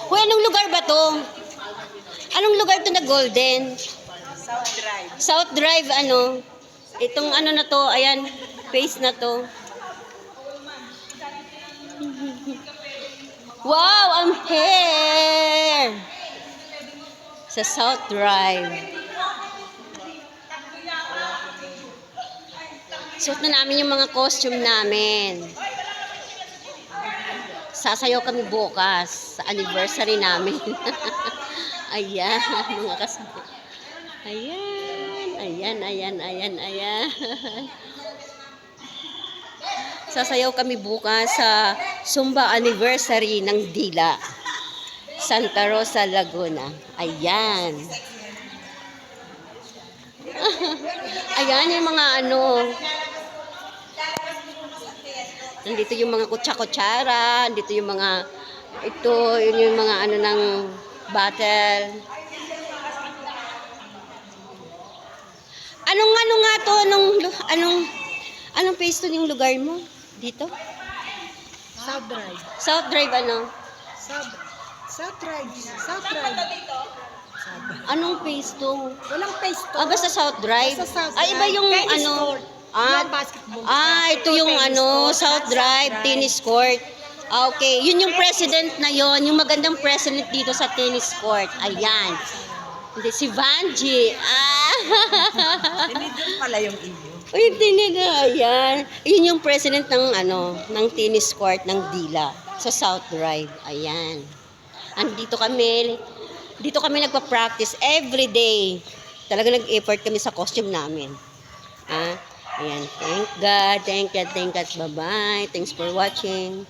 Hoy, anong lugar ba to? Anong lugar to na Golden? South Drive. South Drive, ano? Itong ano na to, ayan, face na to. Wow, I'm here! Sa South Drive. Suot na namin yung mga costume namin. Sasayaw kami bukas sa anniversary namin. Ayan, mga kasama. Ayan, ayan, ayan, ayan, ayan. Sasayaw kami bukas sa Zumba anniversary ng Dila. Santa Rosa, Laguna. Ayan. Ayan yung mga ano. Nandito yung mga kutsa-kutsara. Nandito yung mga, ito, yun yung mga ano ng battle. Ano nga to? Anong place to yung lugar mo? Dito? South Drive. South Drive ano? South Drive. South Drive. Anong place to? Walang face to. Basta South Drive? Basta South Ay, iba Drive. yung Tennis ano? court. Yung basketball. Ito yung tennis ano, court. South Drive, Drive. tennis court. Okay, yun yung president na yon, yung magandang president dito sa tennis court. Ayan. Hindi, si Vanji. Hindi doon pala yung iyo. Uy, tinina, ayan. Yun yung president ng ano, ng tennis court ng Dila sa South Drive. Ayan. Andito kami. Dito kami nagpa-practice every day. Talaga nag-effort kami sa costume namin. Ayan. Thank God. Bye-bye. Thanks for watching.